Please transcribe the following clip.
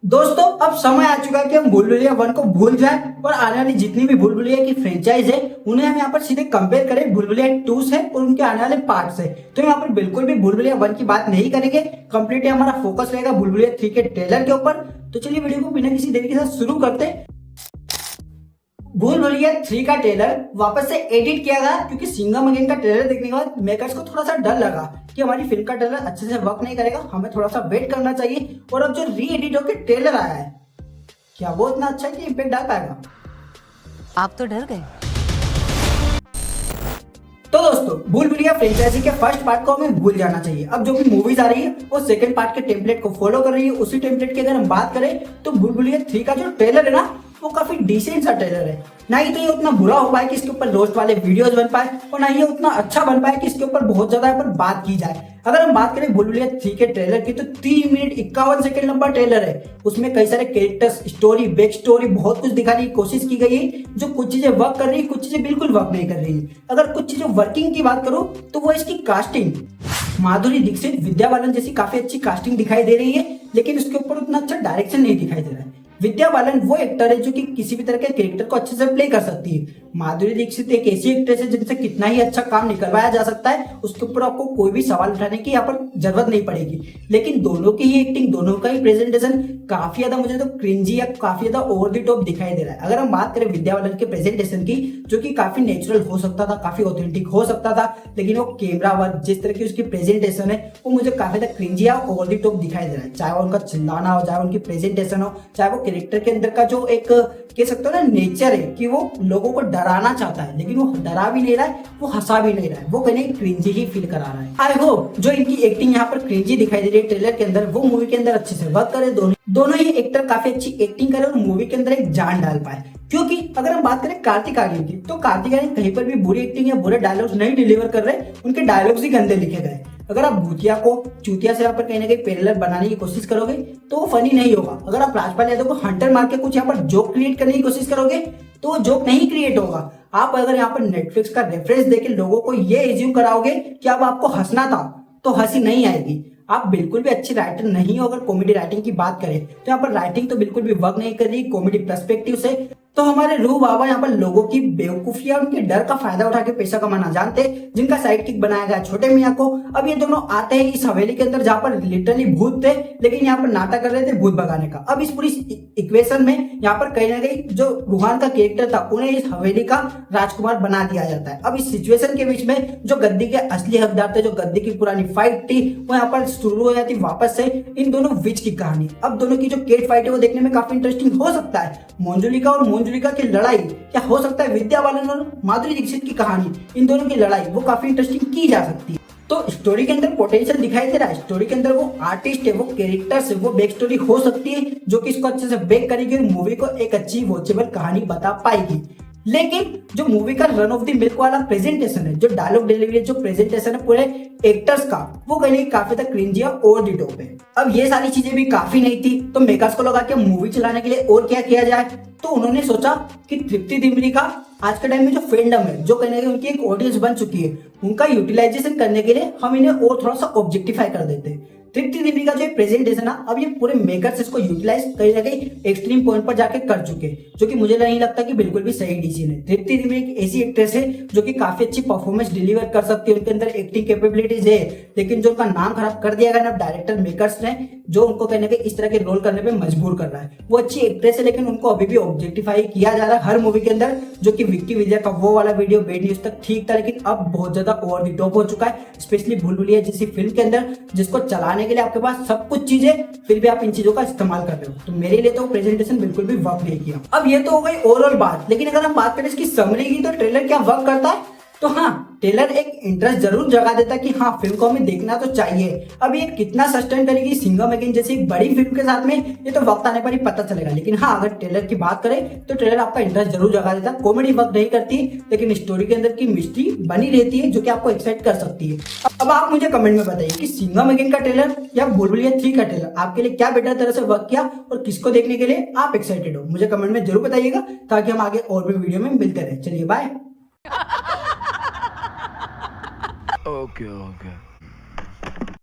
दोस्तों अब समय आ चुका है कि हम भूल भुलैया 1 को भूल जाएं और आने वाली जितनी भी भूल भुलैया की फ्रेंचाइज है उन्हें हम यहाँ पर सीधे कंपेयर करें भूल भुलैया 2 से और उनके आने वाले पार्ट से। तो यहाँ पर बिल्कुल भी भूल भुलैया 1 की बात नहीं करेंगे, कंप्लीटली हमारा फोकस रहेगा भूल भुलैया 3 के ट्रेलर के ऊपर। तो चलिए वीडियो को बिना किसी देरी के साथ शुरू करते हैं। भूल भुलैया 3 का ट्रेलर वापस से एडिट किया गया क्योंकि सिंघम अगेन का ट्रेलर देखने के बाद मेकर्स को थोड़ा सा डर लगा कि हमारी फिल्म का ट्रेलर अच्छे से वर्क नहीं करेगा, हमें थोड़ा सा वेट करना चाहिए। और अब जो री एडिट होकर ट्रेलर आया है क्या वो इतना अच्छा है कि इम्पैक्ट डाल पाएगा? आप तो डर गए। तो दोस्तों भूल भुलैया फ्रेंचाइजी के फर्स्ट पार्ट को हमें भूल जाना चाहिए। अब जो भी मूवीज आ रही है वो सेकंड पार्ट के टेम्पलेट को फॉलो कर रही है। उसी टेम्पलेट की अगर हम बात करें तो भूल भुलैया 3 का जो ट्रेलर है ना वो काफी डिसेंट सा ट्रेलर है। ना ही तो ये उतना बुरा हो पाए कि इसके ऊपर रोस्ट वाले वीडियोस बन पाए और ना ही ये उतना अच्छा बन पाए कि इसके ऊपर बहुत ज्यादा पर बात की जाए। अगर हम बात करें भूल भुलैया 3 के ट्रेलर की तो 3 मिनट 51 सेकंड लंबा ट्रेलर है। उसमें कई सारे कैरेक्टर्स, स्टोरी, बैक स्टोरी, बहुत कुछ दिखाने की कोशिश की गई है। जो कुछ चीजें वर्क कर रही है, कुछ चीजें बिल्कुल वर्क नहीं कर रही है। अगर कुछ चीजें वर्किंग की बात करूं तो वो इसकी कास्टिंग। माधुरी दीक्षित, विद्या बालन जैसी काफी अच्छी कास्टिंग दिखाई दे रही है, लेकिन उसके ऊपर उतना अच्छा डायरेक्शन नहीं दिखाई दे रहा है। विद्या बालन वो एक्टर है जो कि किसी भी तरह के कैरेक्टर को अच्छे से प्ले कर सकती है। माधुरी दीक्षित एक ऐसी एक्ट्रेस है जिनसे कितना ही अच्छा काम निकलवाया जा सकता है, उसके ऊपर आपको कोई भी सवाल उठाने की यहाँ पर जरूरत नहीं पड़ेगी। लेकिन दोनों की ही एक्टिंग, दोनों का ही प्रेजेंटेशन काफी ज्यादा मुझे तो क्रिंजी या काफी ज्यादा ओवर द टॉप दिखाई दे रहा है। अगर हम बात करें विद्या बालन के प्रेजेंटेशन की, जो कि काफी नेचुरल हो सकता था, काफी ऑथेंटिक हो सकता था, लेकिन वो कैमरा वर्क, जिस तरह की उसकी प्रेजेंटेशन है वो मुझे काफी ज्यादा क्रिंजी या ओवर द टॉप दिखाई दे रहा है। चाहे वो उनका चिल्लाना हो, चाहे उनकी प्रेजेंटेशन हो, चाहे वो कैरेक्टर के अंदर का जो एक कह सकते हो ना नेचर है कि वो लोगों को डराना चाहता है, लेकिन वो डरा भी नहीं रहा है, वो हंसा भी नहीं रहा है, वो कहीं क्रिंजी ही फील करा रहा है। आई होप जो इनकी एक्टिंग यहाँ पर क्रिंजी दिखाई दे रही है ट्रेलर के अंदर, वो मूवी के अंदर अच्छे से वर्क करे। दोनों ही एक्टर काफी अच्छी एक्टिंग करे और मूवी के अंदर एक जान डाल पाए। क्योंकि अगर हम बात करें कार्तिक आर्यन की तो कार्तिक आर्यन कहीं पर भी बुरी एक्टिंग या बुरे डायलॉग्स नहीं डिलीवर कर रहे, उनके डायलॉग्स ही गंदे लिखे गए। अगर आप भूतिया को चूतिया से यहाँ पर कहीं ना कहीं पैरेलल बनाने की कोशिश करोगे तो वो फनी नहीं होगा। अगर आप राजपाल यादव को हंटर मार के कुछ यहाँ पर जोक क्रिएट करने की कोशिश करोगे तो वो जोक नहीं क्रिएट होगा। आप अगर यहाँ पर नेटफ्लिक्स का रेफरेंस देके लोगों को ये एज्यूम कराओगे कि अब आपको हंसना था तो हंसी नहीं आएगी। आप बिल्कुल भी अच्छी राइटर नहीं हो। अगर कॉमेडी राइटिंग की बात करें तो यहाँ पर राइटिंग तो बिल्कुल भी वर्क नहीं कर रही कॉमेडी पर्सपेक्टिव से। तो हमारे रूह बाबा यहाँ पर लोगों की बेवकूफी और उनके डर का फायदा उठा के पैसा कमाना जानते, जिनका साइड किक बनाया गया छोटे मियाँ को। अब ये दोनों आते हैं इस हवेली के अंदर जहाँ पर लिटरली भूत थे, लेकिन यहाँ पर नाटक कर रहे थे भूत भगाने का। अब इस पूरी इक्वेशन में यहाँ पर कहीं ना कहीं जो रूहान का कैरेक्टर था उन्हें इस हवेली का राजकुमार बना दिया जाता है। अब इस सिचुएशन के बीच में जो गद्दी के असली हकदार थे, जो गद्दी की पुरानी फाइट थी, वो यहाँ पर शुरू हो जाती वापस से इन दोनों विच की कहानी। अब दोनों की जो केट फाइट है वो देखने में काफी इंटरेस्टिंग हो सकता है। मंजुलिका और मंजुलिका की लड़ाई, क्या हो सकता है विद्या बालन और माधुरी दीक्षित की कहानी, इन दोनों की लड़ाई वो काफी इंटरेस्टिंग की जा सकती है। तो स्टोरी के अंदर पोटेंशियल दिखाई दे रहा है। स्टोरी के अंदर वो आर्टिस्ट है, वो कैरेक्टर्स है, वो बैक स्टोरी हो सकती है जो कि इसको अच्छे से बेक करेगी और मूवी को एक अच्छी वॉचेबल कहानी बता पाएगी। लेकिन जो मूवी का रन ऑफ द मिल्क वाला प्रेजेंटेशन है, जो डायलॉग डिलीवरी, जो प्रेजेंटेशन है पूरे एक्टर्स का, वो कहीं काफी तक क्रिंजी और ओवर द टॉप है। अब ये सारी चीजें भी काफी नहीं थी तो मेकर्स को लगा कि मूवी चलाने के लिए और क्या किया जाए। तो उन्होंने सोचा कि तृप्ति डिमरी का आज के टाइम में जो फैंडम है, जो कहीं ना कहीं उनकी एक ऑडियंस बन चुकी है, उनका यूटिलाइजेशन करने के लिए हम इन्हें और थोड़ा सा ऑब्जेक्टिफाई कर देते हैं। तृप्ति डिमरी का जो प्रेजेंटेशन है, अब ये पूरे मेकर्स इसको यूटिलाइज कहीं ना कहीं एक्सट्रीम पॉइंट पर जाके कर चुके, जो कि मुझे नहीं लगता कि बिल्कुल भी सही डिसीजन है। तृप्ति डिमरी एक ऐसी एक्ट्रेस है जो कि काफी अच्छी परफॉर्मेंस डिलीवर कर सकती है, उनके अंदर एक्टिंग कैपेबिलिटीज है, लेकिन जो उनका नाम खराब कर दिया गया ना डायरेक्टर मेकर्स ने, जो उनको कहने के इस तरह के रोल करने पे मजबूर कर रहा है। वो अच्छी एक्ट्रेस है लेकिन उनको अभी भी ऑब्जेक्टिफाई किया जा रहा है हर मूवी के अंदर, जो कि विक्की विजय का वो वाला वीडियो बेड न्यूज तक ठीक था, लेकिन अब बहुत ज्यादा ओवर द टॉप हो चुका है। स्पेशली भूल भुलैया जैसी फिल्म के अंदर, जिसको चलाने के लिए आपके पास सब कुछ चीजें, फिर भी आप इन चीजों का इस्तेमाल कर रहे हो। तो मेरे लिए तो प्रेजेंटेशन बिल्कुल भी वर्क नहीं किया। अब ये तो हो गई ओवरऑल बात, लेकिन अगर हम बात करें इसकी समरी की तो ट्रेलर क्या वर्क करता है? तो हाँ, ट्रेलर एक इंटरेस्ट जरूर जगा देता कि हाँ फिल्म को हमें देखना तो चाहिए। अब ये कितना सस्टेन करेगी सिंघम अगेन जैसी एक बड़ी फिल्म के साथ में, ये तो वक्त आने पर ही पता चलेगा। लेकिन हाँ, अगर ट्रेलर की बात करें तो ट्रेलर आपका इंटरेस्ट जरूर जगा देता। कॉमेडी वर्क नहीं करती, लेकिन स्टोरी के अंदर की मिस्ट्री बनी रहती है जो कि आपको एक्साइट कर सकती है। अब आप मुझे कमेंट में बताइए कि सिंघम अगेन का ट्रेलर या भूल भुलैया 3 का ट्रेलर आपके लिए क्या बेटर तरह से वर्क किया और किसको देखने के लिए आप एक्साइटेड हो। मुझे कमेंट में जरूर बताइएगा ताकि हम आगे और भी वीडियो में मिलते रहे। चलिए बाय। Okay.